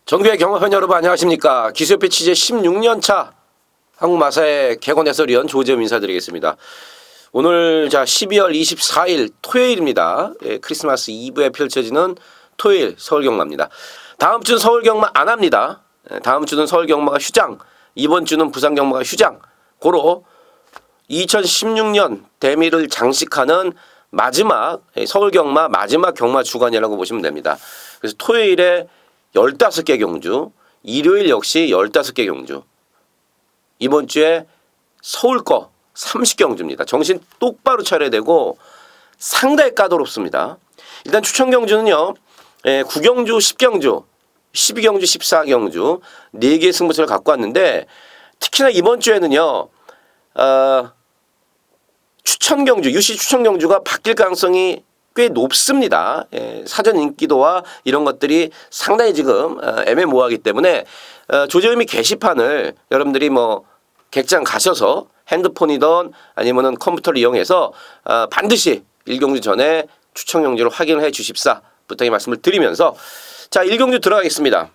전국의 경험팬 여러분 안녕하십니까. 기수협회 취재 16년차 한국마사의 개건 해설위원 조재훈 인사드리겠습니다. 오늘 12월 24일 토요일입니다. 크리스마스 이브에 펼쳐지는 토요일 서울경마입니다. 다음 주는 서울경마 안 합니다. 다음 주는 서울경마가 휴장, 이번 주는 부산경마가 휴장. 고로 2016년 대미를 장식하는 마지막 서울경마 마지막 경마 주간이라고 보시면 됩니다. 그래서 토요일에 15개 경주, 일요일 역시 15개 경주. 이번 주에 서울 거 30경주입니다. 정신 똑바로 차려야 되고 상당히 까다롭습니다. 일단 추천 경주는요. 9경주, 10경주, 12경주, 14경주 4개의 승부처를 갖고 왔는데 특히나 이번 주에는요. 추천 경주, 유시 추천 경주가 바뀔 가능성이 꽤 높습니다. 사전 인기도와 이런 것들이 상당히 지금 애매모호하기 때문에 조재훈이 게시판을 여러분들이 뭐 객장 가셔서 핸드폰이든 아니면은 컴퓨터를 이용해서 반드시 1경주 전에 추천 경주를 확인을 해 주십사 부탁의 말씀을 드리면서 자 1경주 들어가겠습니다.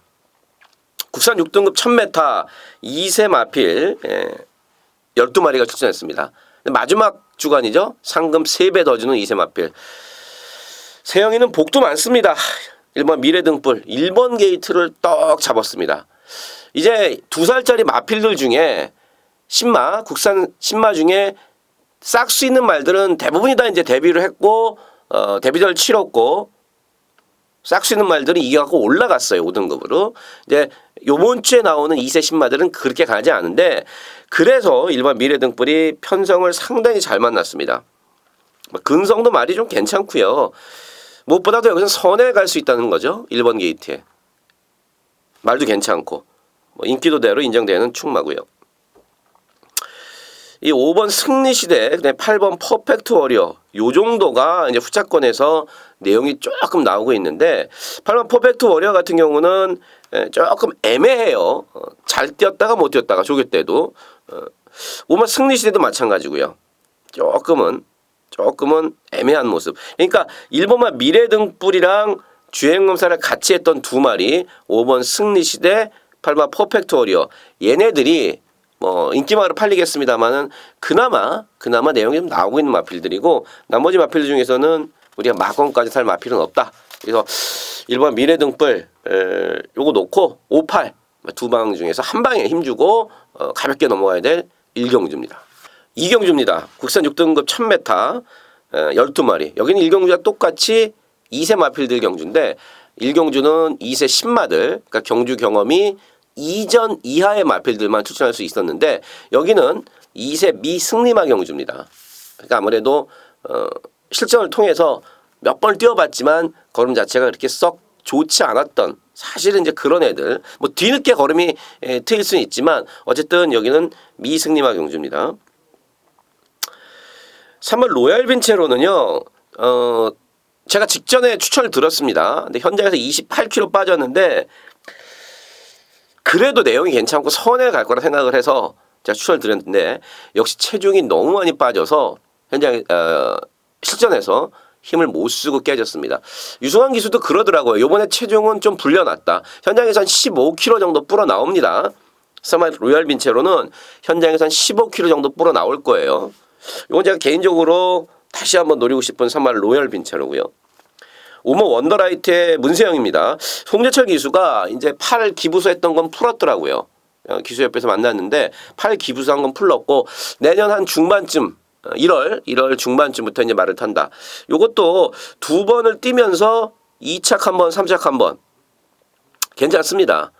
국산 6등급 1000m 2세 마필 12마리가 출전했습니다. 마지막 주간이죠. 상금 3배 더 주는 2세 마필. 세영이는 복도 많습니다. 1번 미래등불 1번 게이트를 떡 잡았습니다. 이제 2살짜리 마필들 중에 신마 국산 신마 중에 싹수 있는 말들은 대부분이 다 이제 데뷔를 했고 데뷔전을 치렀고 싹수 있는 말들은 이겨갖고 올라갔어요. 5등급으로. 이제 요번 주에 나오는 2세 신마들은 그렇게 가지 않은데 그래서 1번 미래등불이 편성을 상당히 잘 만났습니다. 근성도 말이 좀 괜찮고요. 무엇보다도 여기서 선에 갈 수 있다는 거죠. 1번 게이트에. 말도 괜찮고 인기도대로 인정되는 충마고요. 이 5번 승리시대, 8번 퍼펙트 워리어 요 정도가 이제 후차권에서 내용이 조금 나오고 있는데 8번 퍼펙트 워리어 같은 경우는 조금 애매해요. 잘 뛰었다가 못 뛰었다가 조교 때도 5번 승리시대도 마찬가지고요. 조금은 애매한 모습. 그러니까 1번만 미래등불이랑 주행검사를 같이 했던 두 마리 5번 승리시대 8번 퍼펙트 워리어 얘네들이 뭐 인기마로 팔리겠습니다만은 그나마 내용이 좀 나오고 있는 마필들이고 나머지 마필들 중에서는 우리가 마건까지 살 마필은 없다. 그래서 1번 미래등불 요거 놓고 58 두 방 중에서 한 방에 힘주고 가볍게 넘어가야 될 1경주입니다. 2경주입니다. 국산 6등급 1000m 12마리. 여기는 1경주와 똑같이 2세 마필들 경주인데 1경주는 2세 신마들 그러니까 경주 경험이 2전 이하의 마필들만 출전할 수 있었는데 여기는 2세 미승리마 경주입니다. 그러니까 아무래도 실전을 통해서 몇 번을 뛰어봤지만 걸음 자체가 그렇게 썩 좋지 않았던 사실은 이제 그런 애들 뭐 뒤늦게 걸음이 트일 수는 있지만 어쨌든 여기는 미승리마 경주입니다. 3번 로얄 빈체로는요. 제가 직전에 추천을 들었습니다. 근데 현장에서 28kg 빠졌는데 그래도 내용이 괜찮고 선에 갈 거라 생각을 해서 제가 추천을 드렸는데 역시 체중이 너무 많이 빠져서 현장 실전에서 힘을 못 쓰고 깨졌습니다. 유승환 기수도 그러더라고요. 요번에 체중은 좀 불려놨다. 현장에서 한 15kg 정도 불어 나옵니다. 3번 로얄 빈체로는 현장에서 한 15kg 정도 불어 나올 거예요. 이건 제가 개인적으로 다시 한번 노리고 싶은 3번 로얄 빈체로고요. 5번 원더라이트의 문세영입니다. 송재철 기수가 이제 팔 기부서 했던 건 풀었더라고요. 기수협회에서 만났는데 팔 기부서 한 건 풀었고 내년 한 중반쯤 1월 중반쯤부터 이제 말을 탄다. 요것도 두 번을 뛰면서 2착 한 번, 3착 한 번 괜찮습니다.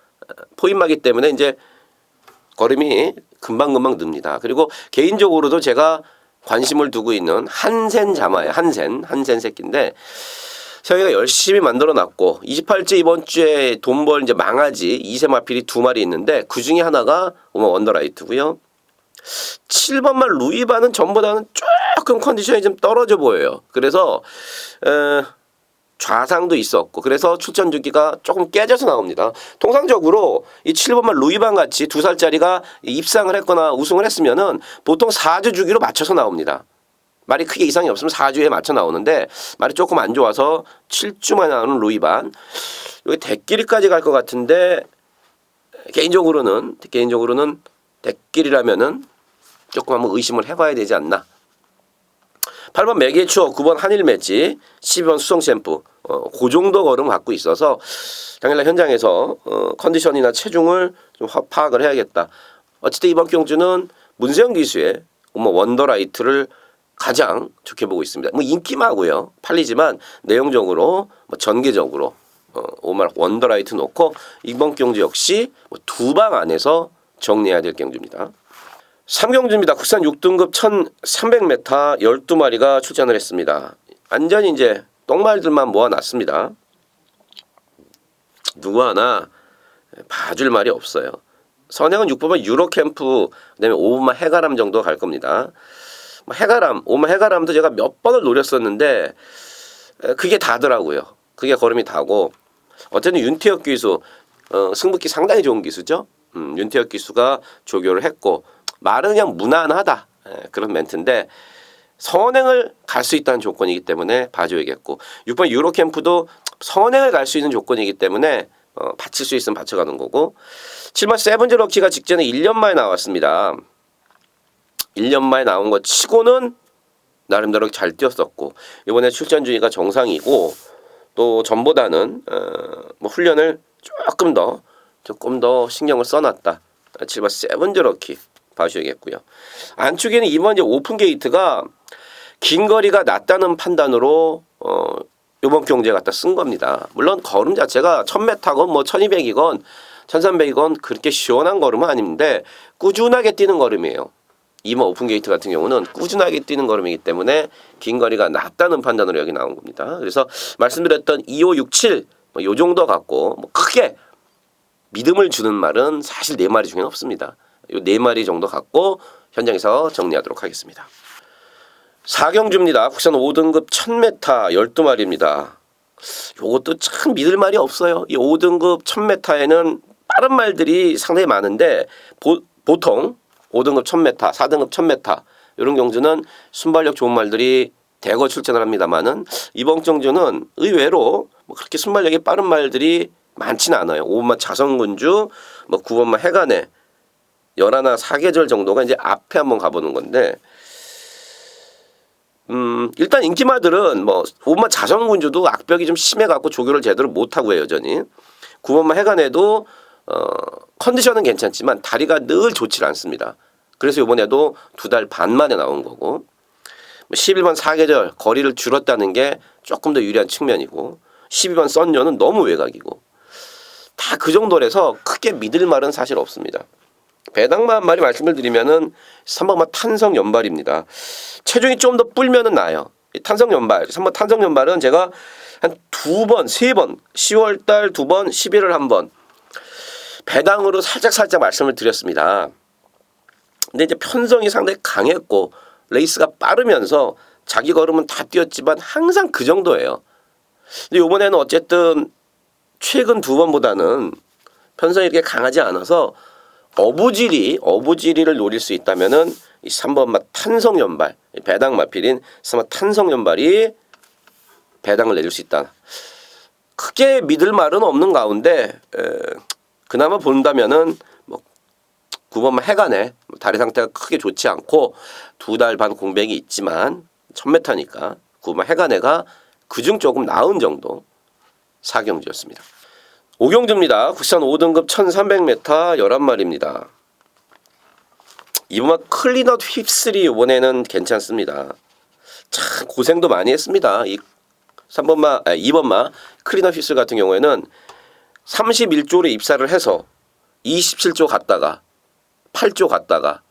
포인마기 때문에 이제 걸음이 금방금방 늡니다. 그리고 개인적으로도 제가 관심을 두고 있는 한센 자마예요. 한센 새끼인데 저희가 열심히 만들어놨고 28째 이번 주에 돈 벌 이제 망아지 2세 마필이 2마리 있는데 그 중에 하나가 원더라이트고요. 7번만 루이바는 전보다는 조금 컨디션이 좀 떨어져 보여요. 그래서 좌상도 있었고 그래서 출전 주기가 조금 깨져서 나옵니다. 통상적으로 이 7번만 루이반 같이 2살짜리가 입상을 했거나 우승을 했으면은 보통 4주 주기로 맞춰서 나옵니다. 말이 크게 이상이 없으면 4주에 맞춰 나오는데 말이 조금 안 좋아서 7주 만에 나오는 루이반. 여기 대끼리까지 갈 것 같은데 개인적으로는 대끼리라면은 조금 한번 의심을 해봐야 되지 않나. 8번 매기의 추억, 9번 한일 맷지, 12번 수성 챔프. 그 정도 걸음 갖고 있어서 당일날 현장에서 컨디션이나 체중을 좀 파악을 해야겠다. 어쨌든 이번 경주는 문세영 기수의 원더라이트를 가장 좋게 보고 있습니다. 뭐 인기마고요. 팔리지만 내용적으로 전개적으로 오말 원더라이트 놓고 이번 경주 역시 두 방 안에서 정리해야 될 경주입니다. 3경주입니다. 국산 6등급 1300m 12마리가 출전을 했습니다. 완전히 이제 똥말들만 모아놨습니다. 누구 하나 봐줄 말이 없어요. 선행은 6번만 유로캠프, 그다음에 5번만 해가람 정도 갈 겁니다. 해가람, 5번 해가람도 제가 몇 번을 노렸었는데 그게 다더라고요. 그게 걸음이 다고 어쨌든 윤태혁 기수 승부기 상당히 좋은 기수죠. 윤태혁 기수가 조교를 했고 말은 그냥 무난하다 그런 멘트인데 선행을 갈 수 있다는 조건이기 때문에 봐줘야겠고 6번 유로캠프도 선행을 갈 수 있는 조건이기 때문에 받칠 수 있으면 받쳐가는 거고 7번 세븐즈 럭키가 직전에 1년 만에 나왔습니다. 1년 만에 나온 것 치고는 나름대로 잘 뛰었었고 이번에 출전 주기가 정상이고 또 전보다는 훈련을 조금 더 신경을 써놨다. 7번 세븐즈 럭키 봐주셔야겠고요. 안쪽에는 이번 이제 오픈 게이트가 긴 거리가 낮다는 판단으로 이번 경주에 갖다 쓴 겁니다. 물론 걸음 자체가 1000m건 뭐 1200이건 1300이건 그렇게 시원한 걸음은 아닌데 꾸준하게 뛰는 걸음이에요. 이번 오픈 게이트 같은 경우는 꾸준하게 뛰는 걸음이기 때문에 긴 거리가 낮다는 판단으로 여기 나온 겁니다. 그래서 말씀드렸던 2567 요 정도 갖고 크게 믿음을 주는 말은 사실 4마리 중에는 없습니다. 요 4마리 정도 갖고 현장에서 정리하도록 하겠습니다. 4경주입니다. 국산 5등급 1000m 12마리입니다. 요것도 참 믿을 말이 없어요. 이 5등급 1000m에는 빠른 말들이 상당히 많은데 보통 5등급 1000m, 4등급 1000m 이런 경주는 순발력 좋은 말들이 대거 출전을 합니다만은 이번 경주는 의외로 그렇게 순발력이 빠른 말들이 많지는 않아요. 5번만 자성군주, 9번만 해간에 11 사계절 정도가 이제 앞에 한번 가보는 건데 일단 인기마들은 5번만 자성군주도 악벽이 좀 심해갖고 조교를 제대로 못하고 해요. 여전히 9번만 해간에도 컨디션은 괜찮지만 다리가 늘 좋지 않습니다. 그래서 이번에도 2달 반 만에 나온 거고 11번 사계절 거리를 줄였다는 게 조금 더 유리한 측면이고 12번 썬녀는 너무 외곽이고 다 그 정도라서 크게 믿을 말은 사실 없습니다. 배당만 한 마리 말씀을 드리면은 3번만 탄성 연발입니다. 체중이 좀 더 불면은 나요. 탄성 연발, 3번 탄성 연발은 제가 한 2번, 3번, 10월달 2번, 11월 1번 배당으로 살짝 말씀을 드렸습니다. 근데 이제 편성이 상당히 강했고 레이스가 빠르면서 자기 걸음은 다 뛰었지만 항상 그 정도예요. 근데 이번에는 어쨌든 최근 2번보다는 편성이 이렇게 강하지 않아서 어부지리를 노릴 수 있다면은 이 3번마 탄성 연발, 배당 마필인 3번 탄성 연발이 배당을 내줄 수 있다. 크게 믿을 말은 없는 가운데 그나마 본다면은 9번만 해간에 다리 상태가 크게 좋지 않고 2달 반 공백이 있지만 1000m니까 9번만 해간에가 그중 조금 나은 정도 4경주였습니다. 5경주입니다. 국산 5등급 1300m 11마리입니다. 이번만 클리넛 휩쓸이 이번에는 괜찮습니다. 참 고생도 많이 했습니다. 2번마 클리넛 휩쓸 같은 경우에는 31조로 입사를 해서 27조 갔다가 8조 갔다가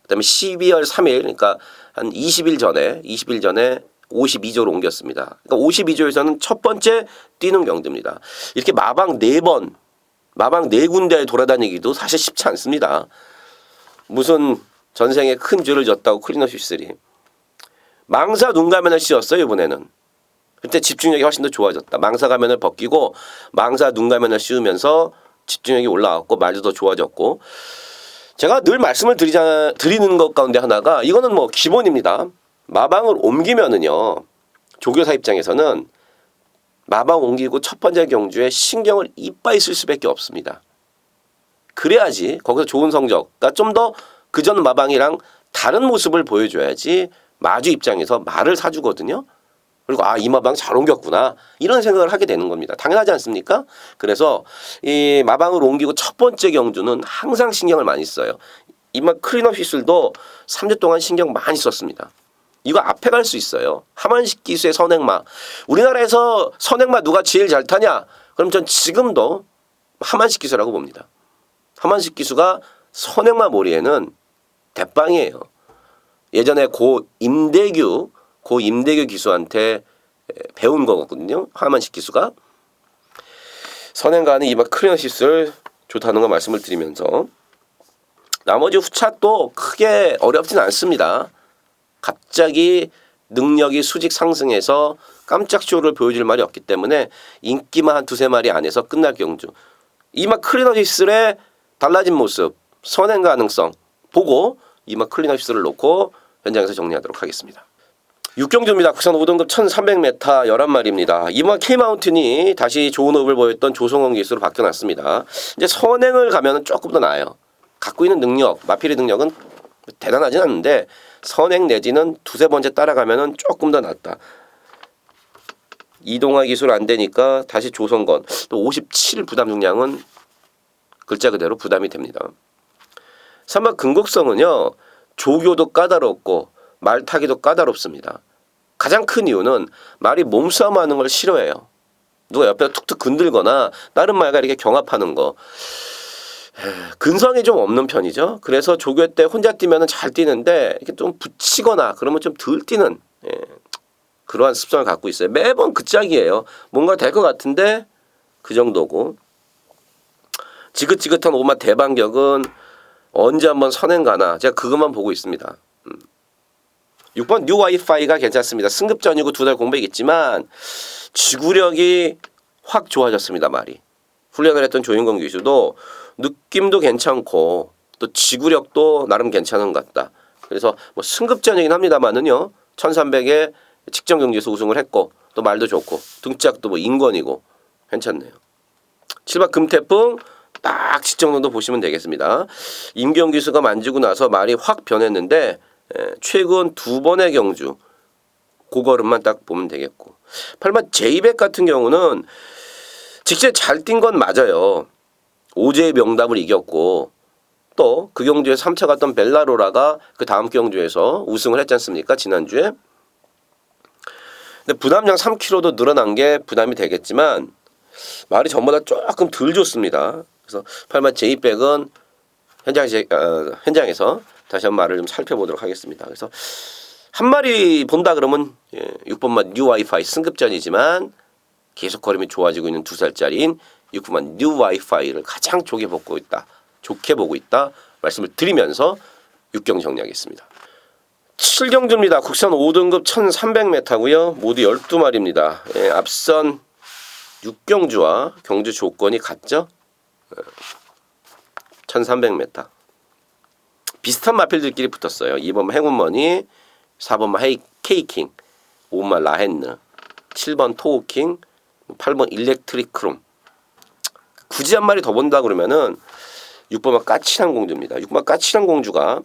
그다음에 12월 3일 그러니까 한 20일 전에 52조로 옮겼습니다. 그러니까 52조에서는 첫 번째 뛰는 경주입니다. 이렇게 마방 4번, 마방 4군데 돌아다니기도 사실 쉽지 않습니다. 무슨 전생에 큰 죄를 졌다고 클리넛 휩쓸이. 망사 눈 가면을 씌웠어요 이번에는. 그때 집중력이 훨씬 더 좋아졌다. 망사 가면을 벗기고 망사 눈 가면을 씌우면서 집중력이 올라왔고 말도 더 좋아졌고 제가 늘 말씀을 드리는 것 가운데 하나가 이거는 기본입니다. 마방을 옮기면은요, 조교사 입장에서는 마방 옮기고 첫 번째 경주에 신경을 이빠이 쓸 수밖에 없습니다. 그래야지 거기서 좋은 성적, 그러니까 좀 더 그전 마방이랑 다른 모습을 보여줘야지 마주 입장에서 말을 사주거든요. 그리고 이 마방 잘 옮겼구나 이런 생각을 하게 되는 겁니다. 당연하지 않습니까? 그래서 이 마방을 옮기고 첫 번째 경주는 항상 신경을 많이 써요. 이마 클린업 휘슬도 3주 동안 신경 많이 썼습니다. 이거 앞에 갈 수 있어요. 하만식 기수의 선행마. 우리나라에서 선행마 누가 제일 잘 타냐? 그럼 전 지금도 하만식 기수라고 봅니다. 하만식 기수가 선행마 몰이에는 대빵이에요. 예전에 고 임대규 기수한테 배운 거거든요. 하만식 기수가. 선행가는 이마 클린업 휘슬 좋다는 거 말씀을 드리면서 나머지 후차도 크게 어렵진 않습니다. 갑자기 능력이 수직 상승해서 깜짝 쇼를 보여줄 말이 없기 때문에 인기만 한 두세 마리 안에서 끝날 경주. 이마 클리너 휘슬의 달라진 모습, 선행 가능성 보고 이마 클리너 휘슬을 놓고 현장에서 정리하도록 하겠습니다. 6경주입니다. 국산 5등급 1300m 11마리입니다. 이마 K마운틴이 다시 좋은 호흡을 보였던 조성원 기수로 바뀌어났습니다. 이제 선행을 가면 조금 더 나아요. 갖고 있는 능력, 마필의 능력은 대단하진 않은데 선행 내지는 두세 번째 따라가면은 조금 더 낫다. 이동화 기술 안 되니까 다시 조성건. 또 57 부담 중량은 글자 그대로 부담이 됩니다. 3번 근곡성은요. 조교도 까다롭고 말 타기도 까다롭습니다. 가장 큰 이유는 말이 몸싸움하는 걸 싫어해요. 누가 옆에서 툭툭 건들거나 다른 말과 이렇게 경합하는 거. 근성이 좀 없는 편이죠. 그래서 조교 때 혼자 뛰면 잘 뛰는데 이렇게 좀 붙이거나 그러면 좀 덜 뛰는 그러한 습성을 갖고 있어요. 매번 그 짝이에요. 뭔가 될 것 같은데 그 정도고. 지긋지긋한 오마 대반격은 언제 한번 선행 가나 제가 그것만 보고 있습니다. 6번 뉴 와이파이가 괜찮습니다. 승급전이고 2달 공백 있지만 지구력이 확 좋아졌습니다. 말이. 훈련을 했던 조인권 기수도 느낌도 괜찮고 또 지구력도 나름 괜찮은 것 같다. 그래서 뭐 승급전이긴 합니다만은요. 1300에 직전 경기에서 우승을 했고 또 말도 좋고 등짝도 뭐 인권이고 괜찮네요. 7번 금태풍 딱 직전정도 보시면 되겠습니다. 임경 기수가 만지고 나서 말이 확 변했는데 최근 2번의 경주 그걸음만 딱 보면 되겠고 8번 제이백 같은 경우는 직접 잘 뛴 건 맞아요. 오제의 명답을 이겼고 또 그 경주에 3차 갔던 벨라로라가 그 다음 경주에서 우승을 했지 않습니까? 지난주에. 근데 부담량 3kg도 늘어난 게 부담이 되겠지만 말이 전보다 조금 덜 좋습니다. 그래서 8번 제이백은 현장에서 다시 한번 말을 좀 살펴보도록 하겠습니다. 그래서 한 마리 본다 그러면 6번만 뉴 와이파이 승급전이지만 계속 걸음이 좋아지고 있는 2살짜리인 6번만 뉴 와이파이를 가장 좋게 보고 있다 말씀을 드리면서 6경 정리하겠습니다. 7경주입니다. 국산 5등급 1300m고요. 모두 12마리입니다. 앞선 6경주와 경주 조건이 같죠? 1300m. 비슷한 마필들끼리 붙었어요. 2번 행운머니, 4번 케이킹, 5번 라헨느, 7번 토우킹, 8번 일렉트릭 크롬. 굳이 한 마리 더 본다 그러면은 6번 까칠한 공주입니다. 6번 까칠한 공주가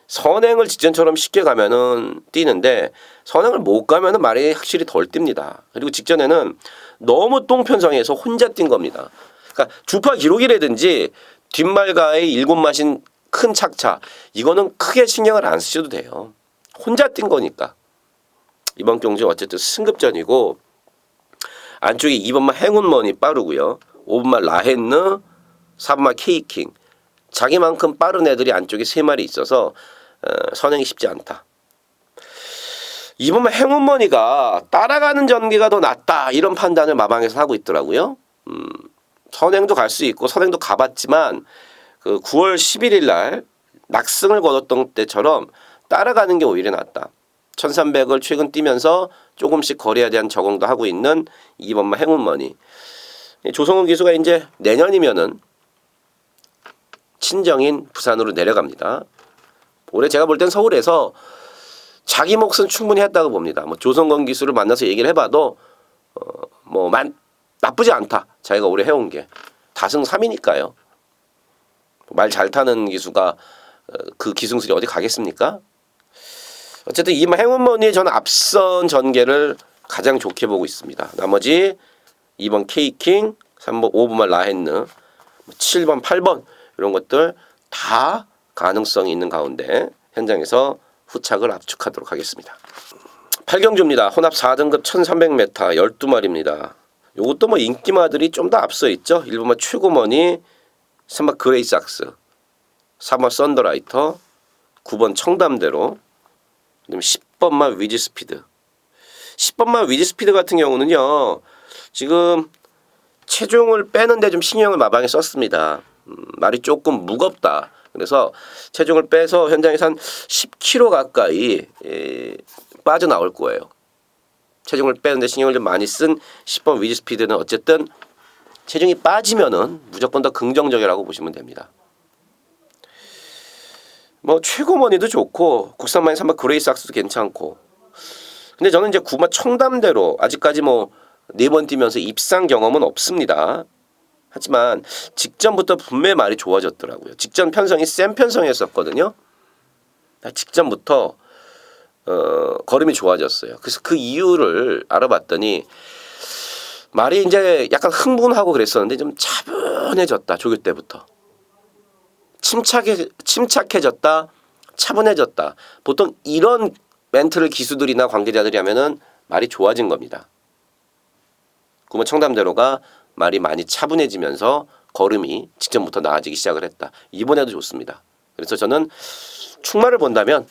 선행을 직전처럼 쉽게 가면은 뛰는데 선행을 못 가면은 말이 확실히 덜 뜁니다. 그리고 직전에는 너무 똥편성해서 혼자 뛴 겁니다. 그러니까 주파 기록이라든지 뒷말과의 7마신 큰 착차 이거는 크게 신경을 안 쓰셔도 돼요. 혼자 뛴 거니까. 이번 경주 어쨌든 승급전이고 안쪽에 2번만 행운머니 빠르고요. 5번만 라헨느, 4번만 케이킹. 자기만큼 빠른 애들이 안쪽에 3마리 있어서 선행이 쉽지 않다. 2번만 행운머니가 따라가는 전개가 더 낫다. 이런 판단을 마방에서 하고 있더라고요. 선행도 갈 수 있고 선행도 가봤지만 그 9월 11일 날 낙승을 거뒀던 때처럼 따라가는 게 오히려 낫다. 1300을 최근 뛰면서 조금씩 거리에 대한 적응도 하고 있는 2번만 행운머니. 조성훈 기수가 이제 내년이면은 친정인 부산으로 내려갑니다. 올해 제가 볼 땐 서울에서 자기 몫은 충분히 했다고 봅니다. 뭐 조성건 기수를 만나서 얘기를 해봐도 나쁘지 않다. 자기가 오래 해온 게 다승 3이니까요. 말 잘 타는 기수가 그 기승술이 어디 가겠습니까? 어쨌든 이 행운머니의 저는 앞선 전개를 가장 좋게 보고 있습니다. 나머지 2번 K킹, 3번 5번만 라헨느, 7번 8번 이런 것들 다 가능성이 있는 가운데 현장에서 후착을 압축하도록 하겠습니다. 8경주입니다. 혼합 4등급 1300m 12마리입니다. 요것도 뭐 인기마들이 좀 더 앞서 있죠. 1번만 최고머니, 3번 그레이삭스, 4번 썬더라이터, 9번 청담대로, 그다음에 10번만 위즈스피드. 10번만 위즈스피드 같은 경우는요. 지금 체중을 빼는데 좀 신경을 마방에 썼습니다. 말이 조금 무겁다. 그래서 체중을 빼서 현장에서 한 10kg 가까이 빠져나올 거예요. 체중을 빼는데 신경을 좀 많이 쓴 10번 위즈스피드는 어쨌든 체중이 빠지면은 무조건 더 긍정적이라고 보시면 됩니다. 뭐 최고머니도 좋고 국산마인 3번 그레이삭스도 괜찮고, 근데 저는 이제 9번 청담대로 아직까지 뭐 4번 뛰면서 입상 경험은 없습니다. 하지만 직전부터 분명히 말이 좋아졌더라고요. 직전 편성이 센 편성이었었거든요. 직전부터 걸음이 좋아졌어요. 그래서 그 이유를 알아봤더니 말이 이제 약간 흥분하고 그랬었는데 좀 차분해졌다. 조교 때부터 침착해졌다, 차분해졌다. 보통 이런 멘트를 기수들이나 관계자들이 하면은 말이 좋아진 겁니다. 그러면 청담대로가 말이 많이 차분해지면서 걸음이 직전부터 나아지기 시작을 했다. 이번에도 좋습니다. 그래서 저는 충마를 본다면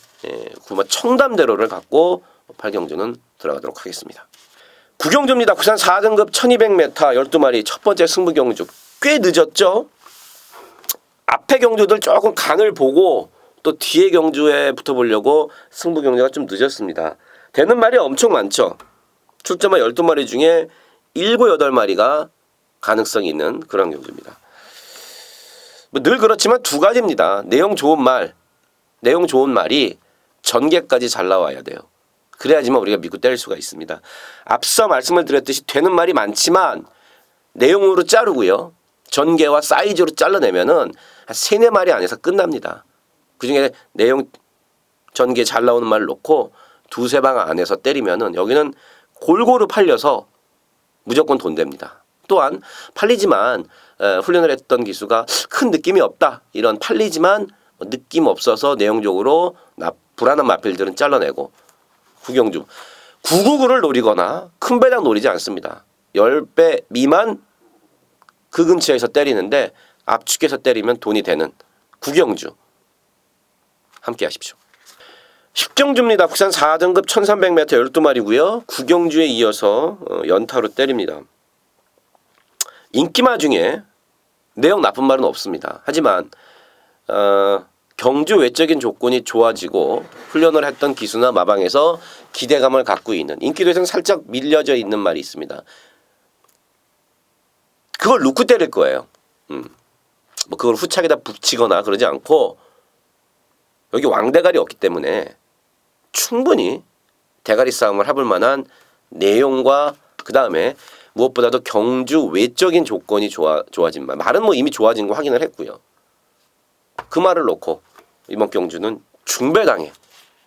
그러면 청담대로를 갖고 8경주는 들어가도록 하겠습니다. 9경주입니다. 부산 4등급 1200m 12마리 첫 번째 승부경주. 꽤 늦었죠? 앞에 경주들 조금 간을 보고 또 뒤에 경주에 붙어보려고 승부경주가 좀 늦었습니다. 되는 말이 엄청 많죠. 출전한 12마리 중에 7, 8마리가 가능성이 있는 그런 경주입니다. 늘 그렇지만 두 가지입니다. 내용 좋은 말이 전개까지 잘 나와야 돼요. 그래야지만 우리가 믿고 때릴 수가 있습니다. 앞서 말씀을 드렸듯이 되는 말이 많지만 내용으로 자르고요. 전개와 사이즈로 잘라내면은 한 3, 4마리 안에서 끝납니다. 그중에 내용 전개 잘 나오는 말을 놓고 2, 3방 안에서 때리면은 여기는 골고루 팔려서 무조건 돈 됩니다. 또한 팔리지만 훈련을 했던 기수가 큰 느낌이 없다. 이런 팔리지만 느낌 없어서 내용적으로 불안한 마필들은 잘라내고 9경주 999를 노리거나 큰 배당 노리지 않습니다. 10배 미만 그 근처에서 때리는데 압축해서 때리면 돈이 되는 9경주 함께 하십시오. 10경주입니다. 국산 4등급 1300m 12마리고요. 9경주에 이어서 연타로 때립니다. 인기마 중에 내용 나쁜 말은 없습니다. 하지만 경주 외적인 조건이 좋아지고 훈련을 했던 기수나 마방에서 기대감을 갖고 있는 인기도에서는 살짝 밀려져 있는 말이 있습니다. 그걸 놓고 때릴 거예요. 뭐 그걸 후착에다 붙이거나 그러지 않고 여기 왕대가리 없기 때문에 충분히 대가리 싸움을 해볼 만한 내용과 그 다음에 무엇보다도 경주 외적인 조건이 좋아진 말. 말은 뭐 이미 좋아진 거 확인을 했고요. 그 말을 놓고 이번 경주는 중배당에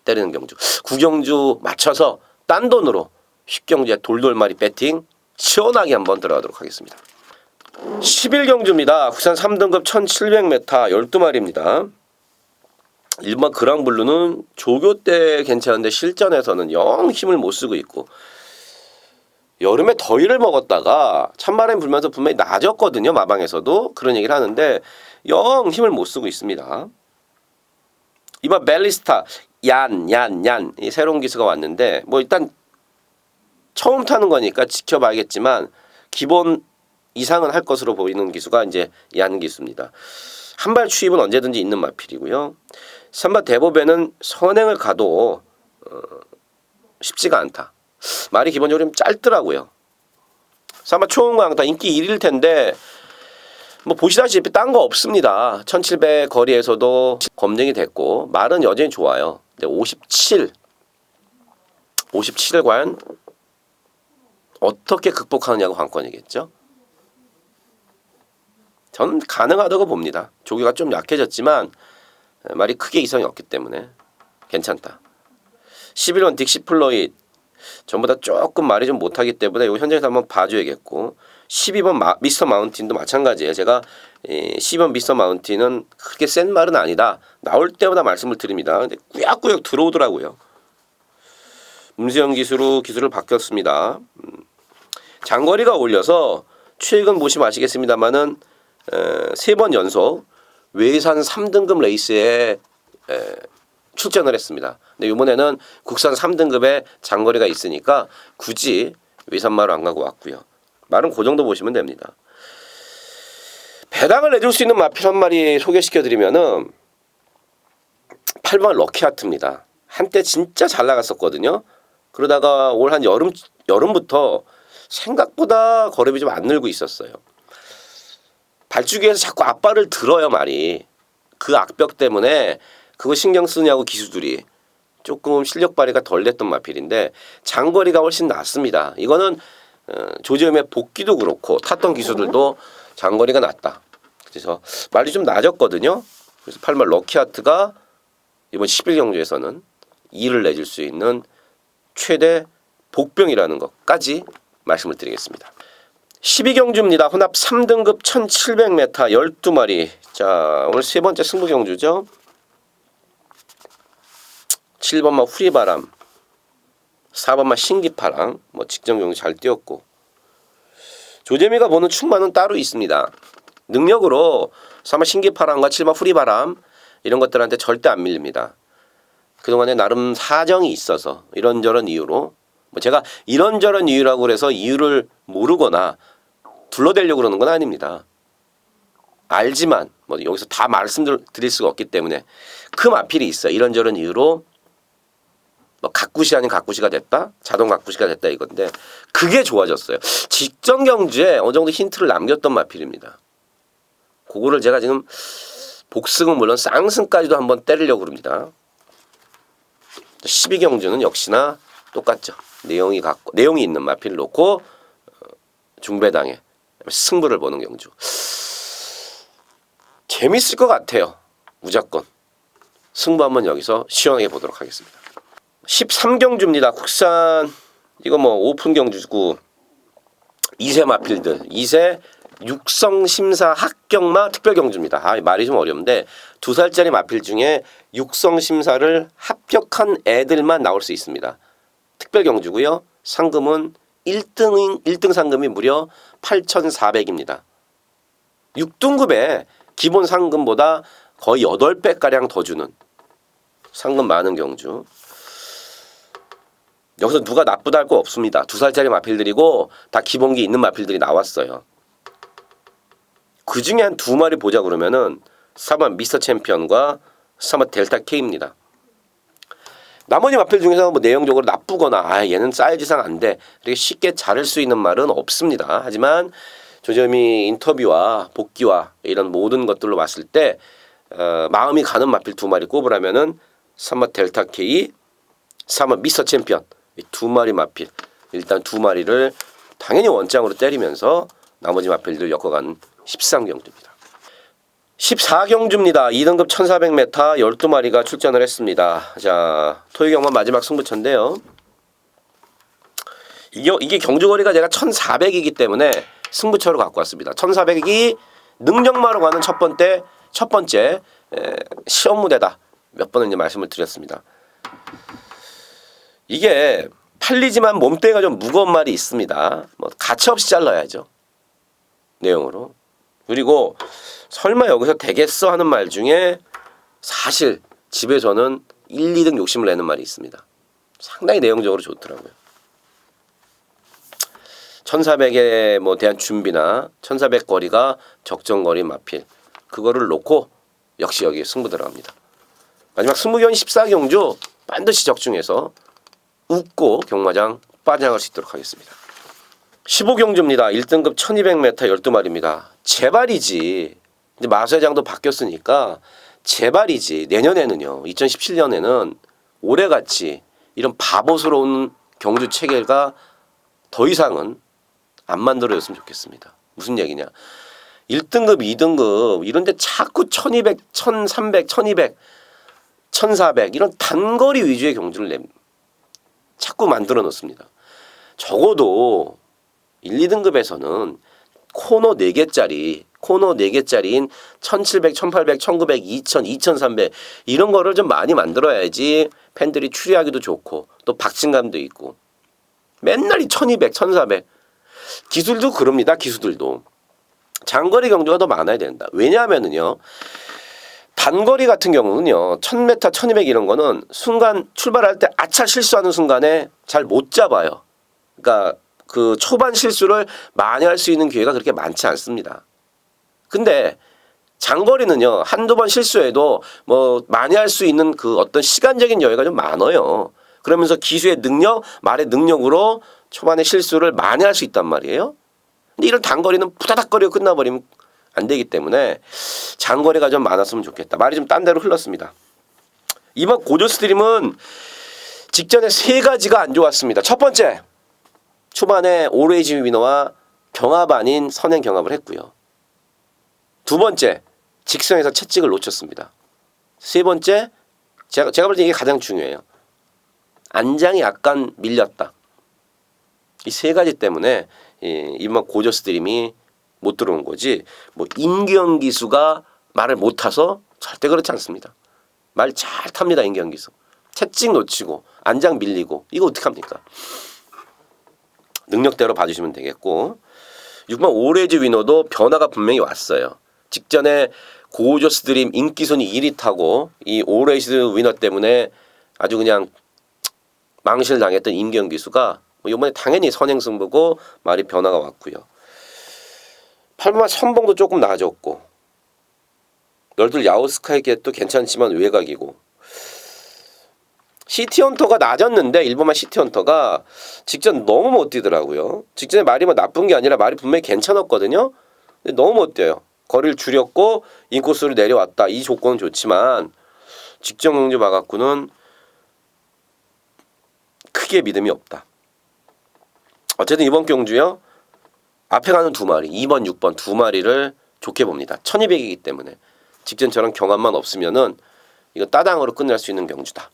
때리는 경주. 9경주 맞춰서 딴 돈으로 10경주에 돌돌마리 배팅 시원하게 한번 들어가도록 하겠습니다. 11경주입니다. 국산 3등급 1700m 12마리입니다. 일반 그랑블루는 조교 때 괜찮은데 실전에서는 영 힘을 못 쓰고 있고 여름에 더위를 먹었다가 찬바람이 불면서 분명히 나아졌거든요. 마방에서도 그런 얘기를 하는데 영 힘을 못 쓰고 있습니다. 이번 멜리스타 얀 이 새로운 기수가 왔는데 뭐 일단 처음 타는 거니까 지켜봐야겠지만 기본 이상은 할 것으로 보이는 기수가 이제 얀 기수입니다. 한발 추입은 언제든지 있는 마필이고요. 3번 대보배는 선행을 가도 쉽지가 않다. 말이 기본적으로 좀 짧더라고요. 3번 초음강타 인기 1위일 텐데 뭐 보시다시피 딴 거 없습니다. 1700 거리에서도 검증이 됐고 말은 여전히 좋아요. 57 57관 어떻게 극복하느냐가 관건이겠죠. 저는 가능하다고 봅니다. 조교가 좀 약해졌지만 말이 크게 이상이 없기 때문에 괜찮다. 11번 딕시플로이드 전보다 조금 말이 좀 못하기 때문에 이거 현장에서 한번 봐줘야겠고 12번 미스터 마운틴도 마찬가지예요. 제가 12번 미스터 마운틴은 그렇게 센 말은 아니다. 나올 때마다 말씀을 드립니다. 근데 꾸역꾸역 들어오더라고요. 문세영 기술을 바뀌었습니다. 장거리가 올려서 최근 보시면 아시겠습니다만은 3번 연속 외산 3등급 레이스에 출전을 했습니다. 근데 이번에는 국산 3등급의 장거리가 있으니까 굳이 외산마로 안 가고 왔고요. 말은 그 정도 보시면 됩니다. 배당을 내줄 수 있는 마필 한 마리 소개시켜드리면은 8번 럭키하트입니다. 한때 진짜 잘 나갔었거든요. 그러다가 올 한 여름부터 생각보다 거래비 좀 안 늘고 있었어요. 발주기에서 자꾸 앞발을 들어요 말이. 그 악벽 때문에 그거 신경 쓰냐고 기수들이 조금 실력 발휘가 덜 됐던 마필인데 장거리가 훨씬 낫습니다. 이거는 조지음의 복귀도 그렇고 탔던 기수들도 장거리가 낫다. 그래서 말이 좀 낮았거든요. 그래서 8번 럭키하트가 이번 11경주에서는 2를 내줄 수 있는 최대 복병이라는 것까지 말씀을 드리겠습니다. 12경주입니다. 혼합 3등급 1700m 12마리. 자, 오늘 세 번째 승부경주죠. 7번마 후리바람, 4번마 신기파랑 뭐 직전 경주 잘 뛰었고 조재미가 보는 충만은 따로 있습니다. 능력으로 3번 신기파랑과 7번 후리바람 이런 것들한테 절대 안 밀립니다. 그동안에 나름 사정이 있어서 이런저런 이유로 뭐 제가 이런저런 이유라고 그래서 이유를 모르거나 둘러대려고 그러는 건 아닙니다. 알지만 뭐 여기서 다 말씀드릴 수가 없기 때문에 그 마필이 있어요. 이런저런 이유로 뭐 각구시 아닌 각구시가 됐다, 자동 각구시가 됐다 이건데 그게 좋아졌어요. 직전 경주에 어느 정도 힌트를 남겼던 마필입니다. 그거를 제가 지금 복승은 물론 쌍승까지도 한번 때리려고 합니다. 12경주는 역시나 똑같죠. 내용이 있는 마필을 놓고 중배당에 승부를 보는 경주. 재밌을 것 같아요. 무조건. 승부 한번 여기서 시원하게 보도록 하겠습니다. 13경주입니다. 국산 이거 뭐 오픈 경주고 2세 마필들 2세 육성심사 합격마 특별경주입니다. 말이 좀 어려운데 2살짜리 마필 중에 육성심사를 합격한 애들만 나올 수 있습니다. 특별경주고요. 상금은 1등 상금이 무려 8,400입니다. 6등급의 기본 상금보다 거의 8배가량 더 주는 상금 많은 경주. 여기서 누가 나쁘다 할 거 없습니다. 2살짜리 마필들이고 다 기본기 있는 마필들이 나왔어요. 그 중에 한 2마리 보자 그러면은 3번 미스터 챔피언과 3번 델타 K입니다. 나머지 마필 중에서 뭐 내용적으로 나쁘거나 얘는 사이즈상 안 돼 이렇게 쉽게 자를 수 있는 말은 없습니다. 하지만 조점이 인터뷰와 복귀와 이런 모든 것들로 봤을 때 마음이 가는 마필 2마리 꼽으라면은 3번 델타 K, 3번 미스터 챔피언 이 2마리 마필 일단 2마리를 당연히 원장으로 때리면서 나머지 마필들 엮어가는 13경주입니다. 14경주입니다. 2등급 1400m 12마리가 출전을 했습니다. 자, 토요경만 마지막 승부처인데요. 이게 경주거리가 제가 1400이기 때문에 승부처로 갖고 왔습니다. 1400이 능력마로 가는 첫 번째 시험 무대다. 몇 번은 이제 말씀을 드렸습니다. 이게 팔리지만 몸뚱이가 좀 무거운 말이 있습니다. 뭐 가차없이 잘라야죠. 내용으로. 그리고 설마 여기서 되겠어 하는 말 중에 사실 집에서는 1, 2등 욕심을 내는 말이 있습니다. 상당히 내용적으로 좋더라고요. 1400에 뭐 대한 준비나 1400 거리가 적정거리 마필 그거를 놓고 역시 여기 승부 들어갑니다. 마지막 승부견 14경주 반드시 적중해서 웃고 경마장 빠져나갈 수 있도록 하겠습니다. 15경주입니다. 1등급 1200m 12마리입니다. 제발이지. 이제 마수회장도 바뀌었으니까 제발이지. 내년에는요. 2017년에는 올해같이 이런 바보스러운 경주 체계가 더 이상은 안 만들어졌으면 좋겠습니다. 무슨 얘기냐. 1등급, 2등급 이런 데 자꾸 1200, 1300, 1200, 1400 이런 단거리 위주의 경주를 자꾸 만들어 놓습니다. 적어도 1, 2등급에서는 코너 4개짜리인 1700, 1800, 1900, 2000, 2300 이런 거를 좀 많이 만들어야지 팬들이 추리하기도 좋고 또 박진감도 있고 맨날 이 1200, 1400 기술도 그럽니다. 기수들도. 장거리 경주가 더 많아야 된다. 왜냐하면은요. 단거리 같은 경우는요. 1000m, 1200 이런 거는 순간 출발할 때 아차 실수하는 순간에 잘 못 잡아요. 그러니까 그 초반 실수를 많이 할 수 있는 기회가 그렇게 많지 않습니다. 근데 장거리는요. 한두 번 실수해도 뭐 많이 할 수 있는 그 어떤 시간적인 여유가 좀 많아요. 그러면서 기수의 능력, 말의 능력으로 초반에 실수를 많이 할 수 있단 말이에요. 근데 이런 단거리는 부다닥거리고 끝나버리면 안 되기 때문에 장거리가 좀 많았으면 좋겠다. 말이 좀 딴 데로 흘렀습니다. 이번 고조스트림은 직전에 3가지가 안 좋았습니다. 첫 번째, 초반에 오레이지 위너와 경합 아닌 선행 경합을 했고요. 두 번째, 직선에서 채찍을 놓쳤습니다. 세 번째, 제가 볼 때 이게 가장 중요해요. 안장이 약간 밀렸다. 이 3가지 때문에 이번 고조스트림이 못 들어온 거지. 뭐 임기영 기수가 말을 못 타서 절대 그렇지 않습니다. 말 잘 탑니다. 임기영 기수. 채찍 놓치고 안장 밀리고 이거 어떡합니까? 능력대로 봐주시면 되겠고 6번 오레지 위너도 변화가 분명히 왔어요. 직전에 고조스트림 인기순위 1위 타고 이 오레지 위너 때문에 아주 그냥 망신을 당했던 임기영 기수가 이번에 당연히 선행승부고 말이 변화가 왔고요. 8번 선봉도 조금 나아졌고 널들 야오스카이게도 괜찮지만 외곽이고 시티헌터가 낮았는데 일본만 시티헌터가 직전 너무 못 뛰더라고요. 직전에 말이 뭐 나쁜 게 아니라 말이 분명히 괜찮았거든요. 근데 너무 못 뛰어요. 거리를 줄였고 인코스로 내려왔다. 이 조건은 좋지만 직전 경주 봐갖고는 크게 믿음이 없다. 어쨌든 이번 경주요. 앞에 가는 2마리 2번, 6번 2마리를 좋게 봅니다. 1200이기 때문에 직전처럼 경험만 없으면은 이거 따당으로 끝날 수 있는 경주다.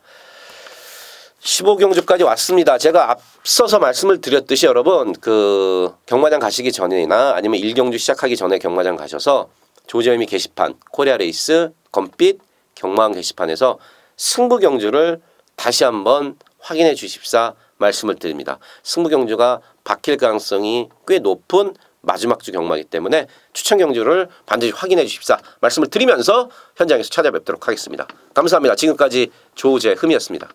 15경주까지 왔습니다. 제가 앞서서 말씀을 드렸듯이 여러분 그 경마장 가시기 전이나 아니면 1경주 시작하기 전에 경마장 가셔서 조재미 게시판 코리아레이스 검빛 경마왕 게시판에서 승부경주를 다시 한번 확인해 주십사 말씀을 드립니다. 승부경주가 바뀔 가능성이 꽤 높은 마지막 주 경마이기 때문에 추천 경주를 반드시 확인해 주십사 말씀을 드리면서 현장에서 찾아뵙도록 하겠습니다. 감사합니다. 지금까지 조재흠이었습니다.